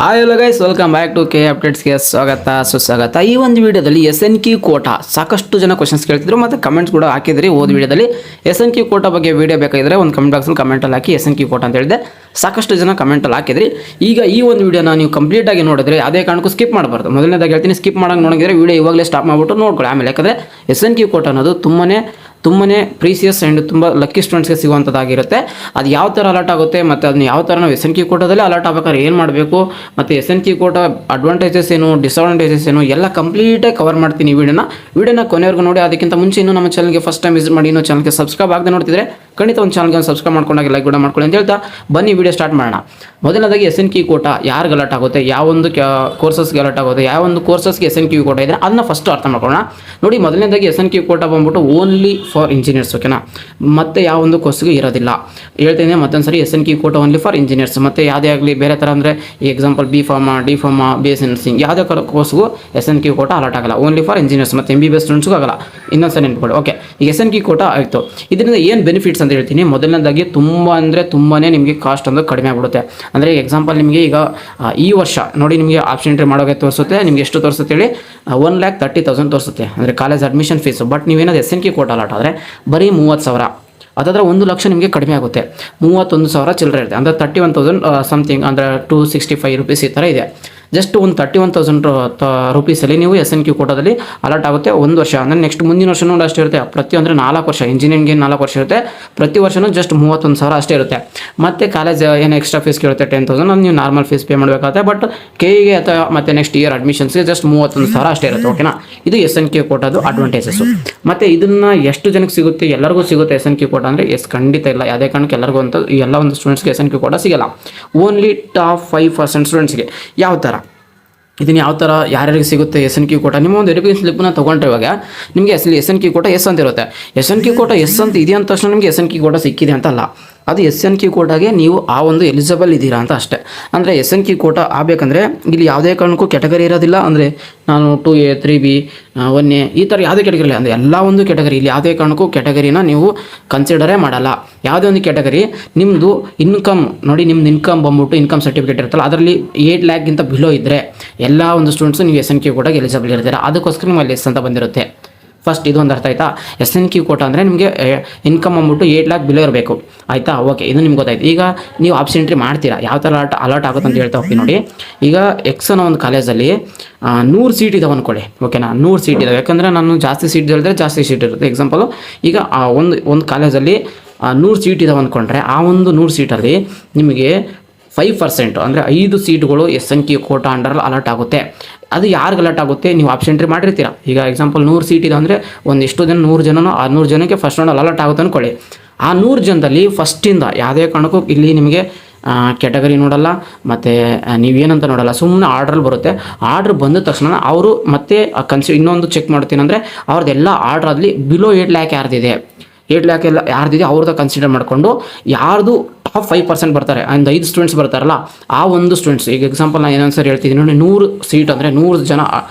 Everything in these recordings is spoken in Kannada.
Hi hello guys, welcome back to K ಅಪ್ಡೇಟ್ಸ್ಗೆ ಸ್ವಾಗತ ಸುಸ್ವಾಗತ. ಈ ಒಂದು ವಿಡಿಯೋದಲ್ಲಿ SNQ ಕೋಟಾ ಸಾಕಷ್ಟು ಜನ ಕ್ವಶನ್ಸ್ ಕೇಳ್ತಿದ್ರು ಮತ್ತು ಕಮೆಂಟ್ಸ್ ಕೂಡ ಹಾಕಿದ್ರಿ. ಓದ್ ವಿಡಿಯೋದಲ್ಲಿ SNQ ಕೋಟಾ ಬಗ್ಗೆ ವಿಡಿಯೋ ಬೇಕಾಗಿದ್ರೆ ಒಂದು ಕಮೆಂಟ್ ಬಾಕ್ಸಲ್ಲಿ ಕಮೆಂಟಲ್ಲಿ ಹಾಕಿ SNQ ಕೋಟಾ ಅಂತ ಹೇಳಿದೆ. ಸಾಕಷ್ಟು ಜನ ಕಮೆಂಟಲ್ಲಿ ಹಾಕಿದ್ರಿ. ಈಗ ಈ ಒಂದು ವಿಡಿಯೋನ ನೀವು ಕಂಪ್ಲೀಟಾಗಿ ನೋಡಿದ್ರೆ ಯಾವುದೇ ಕಾರಣಕ್ಕೂ ಸ್ಕಿಪ್ ಮಾಡಬಾರ್ದು. ಮೊದಲನೇದಾಗಿ ಹೇಳ್ತೀನಿ, ಸ್ಕಿಪ್ ಮಾಡೋಂಗೆ ನೋಡಿದ್ರೆ ವಿಡಿಯೋ ಇವಾಗಲೇ ಸ್ಟಾಪ್ ಮಾಡಿಬಿಟ್ಟು ನೋಡ್ಕೊಳ್ಳಿ. ಆಮೇಲೆ ಯಾಕಂದರೆ SNQ ಕೋಟಾ ಅನ್ನೋದು ತುಂಬನೇ ಪ್ರೀಸಿಯಸ್ ಆ್ಯಂಡ್ ತುಂಬ ಲಕ್ಕಿ ಸ್ಟೂಡೆಂಟ್ಸ್ಗೆ ಸಿಗುವಂಥದ್ದಾಗಿರುತ್ತೆ. ಅದು ಯಾವ ಥರ ಅಲರ್ಟ್ ಆಗುತ್ತೆ ಮತ್ತು ಅದನ್ನ ಯಾವ ಥರ ನಾವು SNQ ಕೋಟಾದಲ್ಲಿ ಅಲರ್ಟ್ ಆಗ್ಬೇಕಾದ್ರೆ ಏನು ಮಾಡಬೇಕು ಮತ್ತು SNQ ಕೋಟಾ ಅಡ್ವಾಂಟೇಜಸ್ ಏನು, ಡಿಸ್ಅಡ್ವಾಂಟೇಜಸ್ ಏನು ಎಲ್ಲ ಕಂಪ್ಲೀಟಾಗಿ ಕವರ್ ಮಾಡ್ತೀನಿ. ವಿಡಿಯೋನ ಕೊನೆವರೆಗೂ ನೋಡಿ. ಅದಕ್ಕಿಂತ ಮುಂಚೆ ಇನ್ನೂ ನಮ್ಮ ಚಾನಲ್ಗೆ ಫಸ್ಟ್ ಟೈಮ್ ವಿಸಿಟ್ ಮಾಡಿ, ಇನ್ನೂ ಚಾನಲ್ಗೆ ಸಬ್ಸ್ಕ್ರೈಬ್ ಆಗದೆ ನೋಡ್ತಿದ್ರೆ ಖಂಡಿತ ಒಂದು ಚಾನಲ್ಗೆ ಸಬ್ಸ್ಕ್ರೈಬ್ ಮಾಡ್ಕೊಂಡಾಗ ಲೈಕ್ ಕೂಡ ಮಾಡ್ಕೊಳ್ಳಿ ಅಂತ ಹೇಳ್ತಾ ಬನ್ನಿ ವಿಡಿಯೋ ಸ್ಟಾರ್ಟ್ ಮಾಡೋಣ. ಮೊದಲನೇದಾಗಿ SNQ ಕೋಟಾ ಯಾರಿಗೆ ಅಲರ್ಟ್ ಆಗುತ್ತೆ, ಯಾವೊಂದು ಕೋರ್ಸಸ್ಗೆ ಅಲರ್ಟ್ ಆಗುತ್ತೆ, ಯಾವೊಂದು ಕೋರ್ಸಸ್ಗೆ SNQ ಕೋಟಾ ಇದೆ ಅದನ್ನ ಫಸ್ಟ್ ಅರ್ಥ ಮಾಡ್ಕೊಳ್ಳೋಣ. ನೋಡಿ, ಮೊದಲನೇದಾಗಿ SNQ ಕೋಟಾ ಬಂದ್ಬಿಟ್ಟು ಓನ್ಲಿ ಫಾರ್ ಇಂಜಿನಿಯರ್ಸ್, ಓಕೆನಾ. ಮತ್ತೆ ಯಾವೊಂದು ಕೋರ್ಸ್ಗೆ ಇರೋದಿಲ್ಲ. ಹೇಳ್ತೇನೆ ಮತ್ತೊಂದು ಸರಿ, SNQ quota only for engineers. ಮತ್ತು ಯಾವುದೇ ಆಗಲಿ ಬೇರೆ ಥರ ಅಂದರೆ example B.Pharma, D.Pharma, BS nursing ಯಾವುದೇ ಕೋರ್ಸ್ಗೂ SNQ ಕೋಟಾ ಅಲರ್ಟ್ ಆಗಲ್ಲ. ಓನ್ಲಿ ಫಾರ್ ಇಂಜಿನಿಯರ್ಸ್ ಮತ್ತು MBBS ಸ್ಟೂಡೆಂಟ್ಸ್ಗೂ ಆಗಲ್ಲ. ಇನ್ನೊಂದು ಸರಿ ನೆನ್ಪಿಕೊಳ್ಳಿ. ಓಕೆ, ಈಗ SNQ ಕೋಟಾ ಆಯಿತು. ಇದರಿಂದ ಏನು ಬೆನಿಫಿಟ್ಸ್ ಅಂತ ಹೇಳ್ತೀನಿ. ಮೊದಲನೇದಾಗಿ ತುಂಬಾ ನಿಮಗೆ ಕಾಸ್ಟ್ ಒಂದು ಕಡಿಮೆ ಆಗ್ಬಿಡುತ್ತೆ. ಅಂದರೆ ಎಕ್ಸಾಂಪಲ್ ನಿಮಗೆ ಈಗ ಈ ವರ್ಷ ನೋಡಿ, ನಿಮಗೆ ಆಪ್ಷನ್ ಎಂಟ್ರಿ ಮಾಡೋಕೆ ತೋರಿಸುತ್ತೆ. ನಿಮಗೆ ಎಷ್ಟು ತೋರಿಸುತ್ತೆ ಹೇಳಿ, 1,30,000 ತೋರಿಸುತ್ತೆ ಅಂದರೆ ಕಾಲೇಜ್ ಅಡ್ಮಿಷನ್ ಫೀಸು. ಬಟ್ ನೀವೇನಾದ್ರು SNQ ಕೋಟಾ ಅಲಾಟ್ ಆದರೆ ಬರೀ 30,000, ಅದಾದರೆ 1,00,000 ನಿಮಗೆ ಕಡಿಮೆ ಆಗುತ್ತೆ. 31,000 ಚಿಲ್ಲರೆ ಇರುತ್ತೆ. ಅಂದರೆ 31,000 ಸಮಥಿಂಗ್, ಅಂದರೆ 265 ರೂಪೀಸ್ ಈ ಥರ ಇದೆ. ಜಸ್ಟ್ ಒಂದು 31,000 ರೂಪೀಸಲ್ಲಿ ನೀವು SNQ ಕೋಟಾದಲ್ಲಿ ಅಲರ್ಟ್ ಆಗುತ್ತೆ ಒಂದು ವರ್ಷ. ಅಂದರೆ ನೆಕ್ಸ್ಟ್ ಮುಂದಿನ ವರ್ಷನೂ ಅಷ್ಟೇ ಇರುತ್ತೆ. ಅಂದರೆ 4 ವರ್ಷ, ಇಂಜಿನಿಯರಿಂಗ್ಗೆ 4 ವರ್ಷ ಇರುತ್ತೆ. ಪ್ರತಿ ವರ್ಷವೂ ಜಸ್ಟ್ 31,000 ಅಷ್ಟೇ ಇರುತ್ತೆ. ಮತ್ತು ಕಾಲೇಜ್ ಏನು ಎಕ್ಸ್ಟ್ರಾ ಫೀಸ್ ಕೇಳುತ್ತೆ 10,000, ಅದು ನೀವು ನಾರ್ಮಲ್ ಫೀಸ್ ಪೇ ಮಾಡಬೇಕಾಗುತ್ತೆ. ಬಟ್ KEಗೆ ಅಥವಾ ಮತ್ತು ನೆಕ್ಸ್ಟ್ ಇಯರ್ ಅಡ್ಮಿಷನ್ಸ್ಗೆ ಜಸ್ಟ್ 31,000 ಅಷ್ಟೇ ಇರುತ್ತೆ, ಓಕೆನಾ. ಇದು SNQ ಕೋಟಾದು ಅಡ್ವಾಂಟೇಜಸ್ಸು. ಮತ್ತು ಇದನ್ನು ಎಷ್ಟು ಜನಕ್ಕೆ ಸಿಗುತ್ತೆ? ಎಲ್ಲರಿಗೂ ಸಿಗುತ್ತೆ SNQ ಕೋಟಾ ಅಂದರೆ? ಖಂಡಿತ ಇಲ್ಲ. ಯಾವುದೇ ಕಾರಣಕ್ಕೆ ಎಲ್ಲರಿಗೂ ಅಂತ ಎಲ್ಲ ಒಂದು ಸ್ಟೂಡೆಂಟ್ಸ್ಗೆ SNQ ಕೋಟಾ ಸಿಗಲ್ಲ. ಓನ್ಲಿ ಟಾಪ್ 5% ಸ್ಟೂಡೆಂಟ್ಸ್ಗೆ. ಯಾವ ಥರ ಇದನ್ನು ಯಾವ ಥರ ಯಾರ್ಯಾರಿಗೆ ಸಿಗುತ್ತೆ SNQ ಕೋಟಾ? ನಿಮ್ಮ ಒಂದು ಎಜುಕೇಷನ್ ಸ್ಲಿಪ್ಪನ್ನ ತೊಗೊಂಡ್ರೆ ಇವಾಗ ನಿಮಗೆ SNQ ಕೋಟಾ ಎಸ್ ಅಂತ ಇರುತ್ತೆ. SNQ ಕೋಟಾ ಎಸ್ ಅಂತ ಇದೆ ಅಂದ ತಕ್ಷಣ ನಿಮಗೆ SNQ ಕೋಟಾ ಸಿಕ್ಕಿದೆ ಅಂತ ಅಲ್ಲ. ಅದು SNQ ಕೋಟಾಗೆ ನೀವು ಆ ಒಂದು ಎಲಿಜಿಬಲ್ ಇದ್ದೀರಾ ಅಂತ ಅಷ್ಟೇ. ಅಂದರೆ SNQ ಕೋಟಾ ಆಗಬೇಕಂದ್ರೆ ಇಲ್ಲಿ ಯಾವುದೇ ಕಾರಣಕ್ಕೂ ಕ್ಯಾಟಗರಿ ಇರೋದಿಲ್ಲ. ಅಂದರೆ ನಾನು 2A 3B 1A ಈ ಥರ ಯಾವುದೇ ಕ್ಯಾಟಗರಿ ಇಲ್ಲ. ಅಂದರೆ ಎಲ್ಲ ಒಂದು ಕ್ಯಾಟಗರಿ, ಇಲ್ಲಿ ಯಾವುದೇ ಕಾರಣಕ್ಕೂ ಕ್ಯಾಟಗರಿನ ನೀವು ಕನ್ಸಿಡರೇ ಮಾಡಲ್ಲ. ಯಾವುದೇ ಒಂದು ಕ್ಯಾಟಗರಿ ನಿಮ್ಮದು ಇನ್ಕಮ್ ನೋಡಿ, ನಿಮ್ದು ಇನ್ಕಮ್ ಬಂದ್ಬಿಟ್ಟು ಇನ್ಕಮ್ ಸರ್ಟಿಫಿಕೇಟ್ ಇರುತ್ತಲ್ಲ, ಅದರಲ್ಲಿ 8 ಲ್ಯಾಕ್ಗಿಂತ ಬಿಲೋ ಇದ್ದರೆ ಎಲ್ಲ ಒಂದು ಸ್ಟೂಡೆಂಟ್ಸು ನೀವು SNQ ಕೋಟಾಗೆ ಎಲಿಜಿಬಲ್ ಇರ್ತೀರ. ಅದಕ್ಕೋಸ್ಕರ ನಿಮ್ಮಲ್ಲಿ ಎಸ್ ಅಂತ ಬಂದಿರುತ್ತೆ. ಫಸ್ಟ್ ಇದು ಒಂದು ಅರ್ಥ ಆಯಿತಾ? SNQ ಕೋಟಾ ಅಂದರೆ ನಿಮಗೆ ಇನ್ಕಮ್ ಬಂದ್ಬಿಟ್ಟು 8 ಲ್ಯಾಕ್ ಬಿಲೋ ಇರಬೇಕು, ಆಯಿತಾ? ಓಕೆ, ಇದು ನಿಮ್ಗೆ ಗೊತ್ತಾಯ್ತು. ಈಗ ನೀವು ಆಪ್ಷನ್ ಎಂಟ್ರಿ ಮಾಡ್ತೀರಾ, ಯಾವ ಥರ ಅಲರ್ಟ್ ಆಗುತ್ತೆ ಅಂತ ಹೇಳ್ತಾ ಹೋಗ್ತೀನಿ ನೋಡಿ. ಈಗ ಎಕ್ಸ್ ಅನ್ನೋ ಒಂದು ಕಾಲೇಜಲ್ಲಿ 100 ಸೀಟ್ ಇದಾವೆ ಅಂದ್ಕೊಳ್ಳಿ, ಓಕೆನಾ. 100 ಸೀಟ್ ಇದಾವೆ. ಯಾಕಂದರೆ ನಾನು ಜಾಸ್ತಿ ಸೀಟ್ ಹೇಳಿದ್ರೆ ಜಾಸ್ತಿ ಸೀಟ್ ಇರುತ್ತೆ. ಎಕ್ಸಾಂಪಲು, ಈಗ ಒಂದು ಕಾಲೇಜಲ್ಲಿ 100 ಸೀಟ್ ಇದಾವೆ ಅಂದ್ಕೊಂಡ್ರೆ ಆ ಒಂದು 100 ಸೀಟಲ್ಲಿ ನಿಮಗೆ 5% ಅಂದರೆ 5 ಸೀಟ್ಗಳು SNQ ಕೋಟಾ ಅಂಡರಲ್ಲಿ ಅಲರ್ಟ್ ಆಗುತ್ತೆ. ಅದು ಯಾರಿಗೆ ಅಲರ್ಟ್ ಆಗುತ್ತೆ? ನೀವು ಆಪ್ಷನ್ ಎಂಟ್ರಿ ಮಾಡಿರ್ತೀರ. ಈಗ ಎಕ್ಸಾಂಪಲ್ 100 ಸೀಟ್ ಇದೆ ಅಂದರೆ ಎಷ್ಟು ಜನ, 100 ಜನನೋ, ಆ 100 ಜನಕ್ಕೆ ಫಸ್ಟ್ ರೌಂಡಲ್ಲಿ ಅಲರ್ಟ್ ಆಗುತ್ತೆ ಅಂದ್ಕೊಳ್ಳಿ. ಆ 100 ಜನದಲ್ಲಿ ಫಸ್ಟಿಂದ ಯಾವುದೇ ಕಾರಣಕ್ಕೂ ಇಲ್ಲಿ ನಿಮಗೆ ಕ್ಯಾಟಗರಿ ನೋಡಲ್ಲ, ಮತ್ತು ನೀವೇನಂತ ನೋಡಲ್ಲ, ಸುಮ್ಮನೆ ಆರ್ಡ್ರಲ್ಲಿ ಬರುತ್ತೆ. ಆರ್ಡ್ರ್ ಬಂದ ತಕ್ಷಣ ಅವರು ಮತ್ತೆ ಇನ್ನೊಂದು ಚೆಕ್ ಮಾಡ್ತೀನಿ ಅಂದರೆ ಅವ್ರದ್ದೆಲ್ಲ ಆರ್ಡ್ರಲ್ಲಿ ಬಿಲೋ 8 ಲ್ಯಾಕ್ ಯಾರ್ದಿದೆ, 8 ಲ್ಯಾಕ್ ಎಲ್ಲ ಯಾರ್ದಿದೆ ಅವ್ರದ್ದು ಕನ್ಸಿಡರ್ ಮಾಡಿಕೊಂಡು ಯಾರ್ದು ಟಾಪ್ 5% ಬರ್ತಾರೆ, ಒಂದು 5 ಸ್ಟೂಡೆಂಟ್ಸ್ ಬರ್ತಾರಲ್ಲ, ಆ ಒಂದು ಸ್ಟೂಡೆಂಟ್ಸ್. ಈಗ ಎಕ್ಸಾಂಪಲ್ ನಾನು ಏನೊಂದು ಸರಿ ಹೇಳ್ತಿದ್ದೀನಿ ನೋಡಿ, 100 ಸೀಟ್ ಅಂದರೆ 100 ಜನ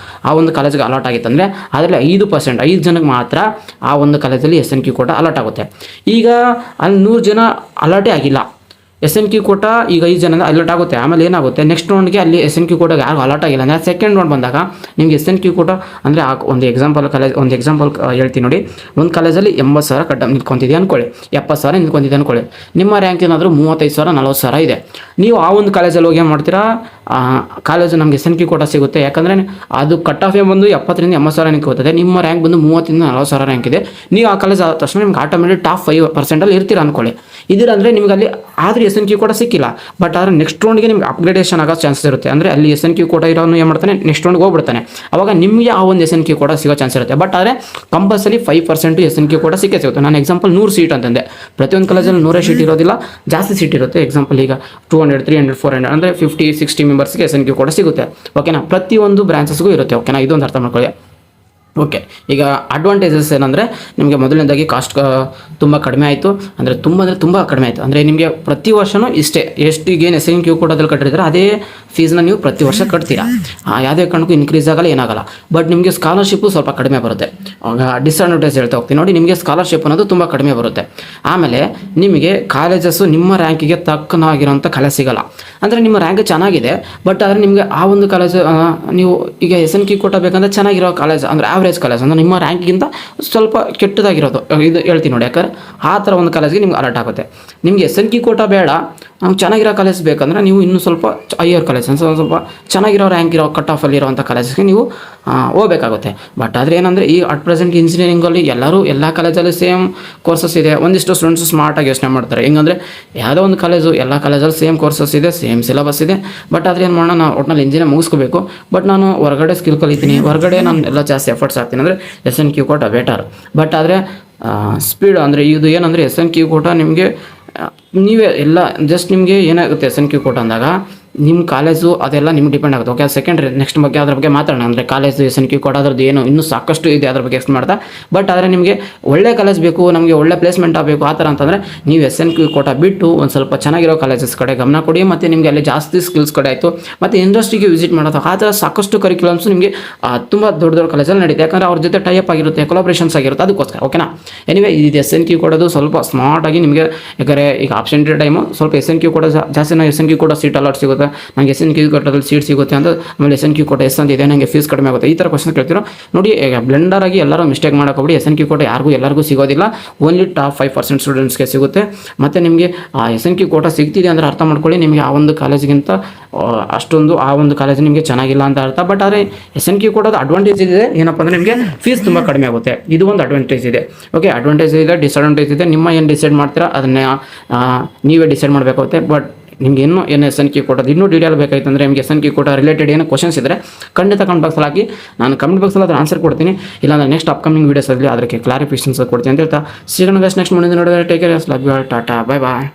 ಆ ಒಂದು ಕಾಲೇಜಿಗೆ ಅಲಾಟ್ ಆಗಿತ್ತು ಅಂದರೆ ಅದರಲ್ಲಿ 5%, 5 ಜನಕ್ಕೆ ಮಾತ್ರ ಆ ಒಂದು ಕಾಲೇಜಲ್ಲಿ SNQ ಕೋಟಾ ಅಲಾಟ್ ಆಗುತ್ತೆ. ಈಗ ಅಲ್ಲಿ 100 ಜನ ಅಲಾಟೇ ಆಗಿಲ್ಲ, SNQ ಕೋಟಾ ಈಗ 5 ಜನ ಅಲರ್ಟ್ ಆಗುತ್ತೆ. ಆಮೇಲೆ ಏನಾಗುತ್ತೆ, ನೆಕ್ಸ್ಟ್ ರೌಂಡ್ಗೆ ಅಲ್ಲಿ SNQ ಕೋಟಾಗೆ ಯಾರು ಅಲರ್ಟ್ ಆಗಿಲ್ಲ ಅಂದರೆ ಸೆಕೆಂಡ್ ರೌಂಡ್ ಬಂದಾಗ ನಿಮಗೆ SNQ ಕೋಟಾ ಅಂದರೆ ಒಂದು ಎಕ್ಸಾಂಪಲ್ ಹೇಳ್ತೀನಿ ನೋಡಿ. ಒಂದು ಕಾಲೇಜಲ್ಲಿ 80,000 ಕಟ್ಟ ನಿಂತ್ಕೊತಿದೆ ಅಂದ್ಕೊಳ್ಳಿ, 70,000 ನಿಂತ್ಕೊತಿದೆ ಅಂದ್ಕೊಳ್ಳಿ. ನಿಮ್ಮ ರ್ಯಾಂಕ್ ಏನಾದರೂ 35,000 40,000 ಇದೆ. ನೀವು ಆ ಒಂದು ಕಾಲೇಜಲ್ಲಿ ಹೋಗಿ ಏನು ಮಾಡ್ತೀರಾ, ಕಾಲೇಜು ನಮಗೆ SNQ ಕೋಟಾ ಸಿಗುತ್ತೆ. ಯಾಕಂದರೆ ಅದು ಕಟ್ ಆಫ್ ಬಂದು 70,000 ರಿಂದ 80,000 ನಿಂತ್ಕೋತದೆ. ನಿಮ್ಮ ರ್ಯಾಂಕ್ ಬಂದು 30,000 ರಿಂದ 40,000 ರ್ಯಾಂಕ್ ಇದೆ. ನೀವು ಆ ಕಾಲೇಜ್ ಆದ ತಕ್ಷಣ ನಿಮ್ಗೆ ಆಟೋಮೆಟಿಕ್ ಟಾಪ್ 5% ಇರ್ತೀರ ಅಂದ್ಕೊಳ್ಳಿ. ಇದಿರಂದರೆ ನಿಮ್ಗೆ ಅಲ್ಲಿ ಆದರೆ SNQ ಕೋಟಾ ಸಿಕ್ಕಿಲ್ಲ, ಬಟ್ ಆದರೆ ನೆಕ್ಸ್ಟ್ ರೌಂಡ್ಗೆ ನಿಮ್ಗೆ ಅಪ್ಗ್ರೇಡೇಷನ್ ಆಗೋ ಚಾನ್ಸಸ್ ಇರುತ್ತೆ. ಅಂದರೆ ಅಲ್ಲಿ SNQ ಕೋಟಾ ಇರೋನು ಏನು ಮಾಡ್ತಾನೆ, ನೆಕ್ಸ್ಟ್ ರೌಂಡ್ಗೆ ಹೋಗ್ಬಿಡ್ತಾನೆ. ಅವಾಗ ನಿಮಗೆ ಆ ಒಂದು SNQ ಕೋಟಾ ಸಿಗೋ ಚಾನ್ಸ್ ಇರುತ್ತೆ. ಬಟ್ ಆದರೆ ಕಂಪಲ್ಸರಿ 5% SNQ ಕೋಟಾ ಸಿಕ್ಕೇ ಸಿಗುತ್ತೆ. ನಾನು ಎಕ್ಸಾಂಪಲ್ 100 ಸೀಟ್ ಅಂತಂದೆ, ಪ್ರತಿಯೊಂದು ಕಾಲೇಜಲ್ಲಿ 100 ಸೀಟ್ ಇರೋದಿಲ್ಲ, ಜಾಸ್ತಿ ಸೀಟ್ ಇರುತ್ತೆ. ಎಕ್ಸಾಂಪಲ್ ಈಗ 200 300 400 ಅಂದರೆ 50-60 ಮೆಂಬರ್ಸ್ಗೆ SNQ ಕೋಟಾ ಸಿಗುತ್ತೆ, ಓಕೆನಾ. ಪ್ರತಿಯೊಂದು ಬ್ರಾಂಚಸ್ಗೂ ಇರುತ್ತೆ, ಓಕೆನಾ. ಇದೊಂದು ಅರ್ಥ ಮಾಡ್ಕೊಳ್ಳಿ. ಓಕೆ, ಈಗ ಅಡ್ವಾಂಟೇಜಸ್ ಏನಂದರೆ ನಿಮಗೆ ಮೊದಲನೇದಾಗಿ ಕಾಸ್ಟ್ ತುಂಬ ಕಡಿಮೆ ಆಯಿತು, ಅಂದರೆ ತುಂಬ ಕಡಿಮೆ ಆಯಿತು. ಅಂದರೆ ನಿಮಗೆ ಪ್ರತಿ ವರ್ಷವೂ ಇಷ್ಟೇ, ಎಷ್ಟು ಈಗೇನು SNQ ಕೋಟಾದಲ್ಲಿ ಕಟ್ಟಿರ್ತಾರೆ ಅದೇ ಫೀಸ್ನ ನೀವು ಪ್ರತಿ ವರ್ಷ ಕಟ್ತೀರಾ. ಯಾವುದೇ ಕಾರಣಕ್ಕೂ ಇನ್ಕ್ರೀಸ್ ಆಗಲ್ಲ, ಏನಾಗಲ್ಲ. ಬಟ್ ನಿಮಗೆ ಸ್ಕಾಲರ್ಶಿಪ್ಪು ಸ್ವಲ್ಪ ಕಡಿಮೆ ಬರುತ್ತೆ. ಡಿಸ್ಅಡ್ವಾಂಟೇಜ್ ಹೇಳ್ತಾ ಹೋಗ್ತೀನಿ ನೋಡಿ, ನಿಮಗೆ ಸ್ಕಾಲರ್ಶಿಪ್ ಅನ್ನೋದು ತುಂಬ ಕಡಿಮೆ ಬರುತ್ತೆ. ಆಮೇಲೆ ನಿಮಗೆ ಕಾಲೇಜಸ್ಸು ನಿಮ್ಮ ರ್ಯಾಂಕಿಗೆ ತಕ್ಕನಾಗಿರೋಂಥ ಕಾಲೇಜ್ ಸಿಗಲ್ಲ. ಅಂದರೆ ನಿಮ್ಮ ರ್ಯಾಂಕ್ ಚೆನ್ನಾಗಿದೆ, ಬಟ್ ಆದರೆ ನಿಮಗೆ ಆ ಒಂದು ಕಾಲೇಜು ನೀವು ಈಗ SNQ ಕೋಟಾ ಬೇಕಂದ್ರೆ ಚೆನ್ನಾಗಿರೋ ಕಾಲೇಜ್, ಅಂದರೆ ಆವ್ರೇಜ್ ಕಾಲೇಜ್, ಅಂದರೆ ನಿಮ್ಮ ರ್ಯಾಂಕಿಗಿಂತ ಸ್ವಲ್ಪ ಕೆಟ್ಟದಾಗಿರೋದು, ಇದು ಹೇಳ್ತೀನಿ ನೋಡಿ. ಯಾಕಂದರೆ ಆ ಥರ ಒಂದು ಕಾಲೇಜ್ಗೆ ನಿಮ್ಗೆ ಅಲರ್ಟ್ ಆಗುತ್ತೆ. ನಿಮಗೆ SNQ ಕೋಟಾ ಬೇಡ, ನಮ್ಗೆ ಚೆನ್ನಾಗಿರೋ ಕಾಲೇಜ್ ಬೇಕಂದ್ರೆ ನೀವು ಇನ್ನೂ ಸ್ವಲ್ಪ ಹೈಯರ್ ಕಾಲೇಜ್, ಸ್ವಲ್ಪ ಚೆನ್ನಾಗಿರೋ ರ್ಯಾಂಕ್ ಇರೋ ಕಟ್ ಆಫಲ್ಲಿ ಇರೋವಂಥ ಕಾಲೇಜ್ಗೆ ನೀವು ಹೋಗ್ಬೇಕಾಗುತ್ತೆ. ಬಟ್ ಆದರೆ ಏನಂದರೆ ಈ ಅಟ್ ಪ್ರೆಸೆಂಟ್ ಇಂಜಿನಿಯರಿಂಗಲ್ಲಿ ಎಲ್ಲ ಕಾಲೇಜಲ್ಲಿ ಸೇಮ್ ಕೋರ್ಸಸ್ ಇದೆ. ಒಂದಿಷ್ಟು ಸ್ಟೂಡೆಂಟ್ಸು ಸ್ಮಾರ್ಟಾಗಿ ಯೋಚನೆ ಮಾಡ್ತಾರೆ, ಹೆಂಗಂದರೆ ಯಾವುದೋ ಒಂದು ಕಾಲೇಜು ಎಲ್ಲ ಕಾಲೇಜಲ್ಲಿ ಸೇಮ್ ಕೋರ್ಸಸ್ ಇದೆ, ಸೇಮ್ ಸಿಲೆಬಸ್ ಇದೆ. ಬಟ್ ಆದರೆ ಏನು ಮಾಡೋಣ, ನಾವು ಒಟ್ಟಿನಲ್ಲಿ ಇಂಜಿನಿಯರ್ ಮುಗಿಸ್ಕೋಬೇಕು. ಬಟ್ ನಾನು ಹೊರಗಡೆ ಸ್ಕಿಲ್ ಕಲಿತೀನಿ, ಹೊರಗಡೆ ನಾನು ಎಲ್ಲ ಜಾಸ್ತಿ ಎಫರ್ಟ್ಸ್ ಹಾಕ್ತೀನಿ, ಅಂದರೆ SNQ ಕೋಟಾ ಬೆಟರ್. ಬಟ್ ಆದರೆ ಸ್ಪೀಡ್ ಅಂದರೆ ಇದು ಏನಂದರೆ SNQ ಕೋಟಾ ನಿಮಗೆ ನೀವೇ ಎಲ್ಲ ಜಸ್ಟ್ ನಿಮಗೆ ಏನಾಗುತ್ತೆ SNQ ಕೋಟಾ ಅಂದಾಗ ನಿಮ್ಮ ಕಾಲೇಜು ಅದೆಲ್ಲ ನಿಮ್ಗೆ ಡಿಪೆಂಡ್ ಆಗುತ್ತೆ. ಓಕೆ, ಸೆಕೆಂಡ್ರಿ ನೆಕ್ಸ್ಟ್ ಬಗ್ಗೆ ಅದ್ರ ಬಗ್ಗೆ ಮಾತಾಡೋಣ. ಅಂದರೆ ಕಾಲೇಜು SNQ ಕೋಟಾ ಅದ್ರದ್ದು ಏನು ಇನ್ನೂ ಸಾಕಷ್ಟು ಇದೆ, ಅದ್ರ ಬಗ್ಗೆ ಎಕ್ಸ್ಪ್ಲೇನ್ ಮಾಡ್ತಾ. ಬಟ್ ಆದರೆ ನಿಮಗೆ ಒಳ್ಳೆ ಕಾಲೇಜ್ ಬೇಕು, ನಮಗೆ ಒಳ್ಳೆ ಪ್ಲೇಸ್ಮೆಂಟ್ ಆಗಬೇಕು ಆ ಥರ ಅಂತಂದರೆ ನೀವು SNQ ಕೋಟಾ ಬಿಟ್ಟು ಒಂದು ಸ್ವಲ್ಪ ಚೆನ್ನಾಗಿರೋ ಕಾಲೇಜಸ್ ಕಡೆ ಗಮನ ಕೊಡಿ. ಮತ್ತು ನಿಮಗೆ ಅಲ್ಲಿ ಜಾಸ್ತಿ ಸ್ಕಿಲ್ಸ್ ಕಡೆ ಆಯಿತು, ಮತ್ತು ಇಂಡಸ್ಟ್ರಿಗೆ ವಿಸಿಟ್ ಮಾಡೋದು ಆ ಥರ ಸಾಕಷ್ಟು ಕರಿಕ್ಯುಲಮ್ಸ್ ನಿಮಗೆ ತುಂಬ ದೊಡ್ಡ ಕಾಲೇಜಲ್ಲಿ ನಡೀತೆ. ಯಾಕಂದರೆ ಅವ್ರ ಜೊತೆ ಟೈಅಪ್ ಆಗಿರುತ್ತೆ, ಕೊಲಾಬ್ರೇಷನ್ಸ್ ಆಗಿರುತ್ತೆ, ಅದಕ್ಕೋಸ್ಕರ. ಓಕೆನಾ, ಎನಿವೇ ಇದು SNQ ಕೊಡೋದು ಸ್ವಲ್ಪ ಸ್ಮಾರ್ಟಾಗಿ ನಿಮಗೆ, ಯಾಕಂದರೆ ಈಗ ಆಪ್ಷನ್ ಟೈಮು ಸ್ವಲ್ಪ SNQ ಕೋಟಾ ಜಾಸ್ತಿ, ನಾವು SNQ ಕೋಟಾ ಸೀಟ್ ಅಲಾಟ್ ಸಿಗುತ್ತೆ, ನನಗೆ SNQ ಕೋಟಾದಲ್ಲಿ ಸೀಟ್ ಸಿಗುತ್ತೆ ಅಂತ, ಆಮೇಲೆ SNQ ಕೋಟಾ ಎಷ್ಟಂತಿದೆ, ನನಗೆ ಫೀಸ್ ಕಡಿಮೆ ಆಗುತ್ತೆ, ಈ ಥರ ಕ್ವಶನ್ ಕೇಳ್ತಿರೋ ನೋಡಿ. ಈಗ ಬ್ಲೆಂಡರ್ ಆಗಿ ಎಲ್ಲರೂ ಮಿಸ್ಟೇಕ್ ಮಾಡೋಕ್ಕೋಗ್ಬಿಡಿ. SNQ ಕೋಟಾ ಎಲ್ಲರಿಗೂ ಸಿಗೋದಿಲ್ಲ, ಓನ್ಲಿ ಟಾಪ್ 5% ಸ್ಟೂಡೆಂಟ್ಸ್ಗೆ ಸಿಗುತ್ತೆ. ಮತ್ತು ನಿಮಗೆ SNQ ಕೋಟಾ ಸಿಗ್ತಿದೆ ಅಂದರೆ ಅರ್ಥ ಮಾಡ್ಕೊಳ್ಳಿ, ನಿಮಗೆ ಆ ಒಂದು ಕಾಲೇಜಿಗಿಂತ ಅಷ್ಟೊಂದು ಆ ಒಂದು ಕಾಲೇಜ್ ನಿಮಗೆ ಚೆನ್ನಾಗಿಲ್ಲ ಅಂತ ಅರ್ಥ. ಬಟ್ ಆದರೆ SNQ ಕೋಟಾದ ಅಡ್ವಾಂಟೇಜ್ ಇದೆ ಏನಪ್ಪ ಅಂದರೆ ನಿಮಗೆ ಫೀಸ್ ತುಂಬ ಕಡಿಮೆ ಆಗುತ್ತೆ, ಇದು ಒಂದು ಅಡ್ವಾಂಟೇಜ್ ಇದೆ. ಓಕೆ, ಅಡ್ವಾಂಟೇಜ್ ಇದೆ, ಡಿಸ್ಅಡ್ವಾಂಟೇಜ್ ಇದೆ. ನಿಮ್ಮ ಏನು ಡಿಸೈಡ್ ಮಾಡ್ತೀರಾ ಅದನ್ನೇ ನೀವೇ ಡಿಸೈಡ್ ಮಾಡಬೇಕಾಗುತ್ತೆ. ಬಟ್ ನಿಮಗೆ ಇನ್ನೂ ಏನು SNQ ಕೋಟಾದ ಇನ್ನೂ ಡೀಟೇಲ್ ಬೇಕಾಯ್ತು ಅಂದರೆ ನಿಮಗೆ SNQ ಕೋಟಾ ರಿಲೇಟೆಡ್ ಏನೋ ಕ್ವಶನ್ಸ್ ಇದ್ದರೆ ಖಂಡಿತ ಕಮೆಂಟ್ ಬಾಕ್ಸಲ್ಲಿ ಹಾಕಿ, ನಾನು ಕಮೆಂಟ್ ಬಾಕ್ಸಲ್ಲಿ ಅದರ ಆನ್ಸರ್ ಕೊಡ್ತೀನಿ. ಇಲ್ಲಾಂದರೆ ನೆಕ್ಸ್ಟ್ ಅಪ್ಕಮಿಂಗ್ ವೀಡಿಯೋಸಲ್ಲಿ ಅದಕ್ಕೆ ಕ್ಲಾರಿಫಿಕೇಷನ್ಸ್ ಕೊಡ್ತೀನಿ ಅಂತ ಹೇಳ್ತಾ ಸಿಗೋಣ. ನೆಕ್ಸ್ಟ್ ಮುಂದಿನ ನೋಡಿದ್ರೆ take care, love you all, tata, bye bye.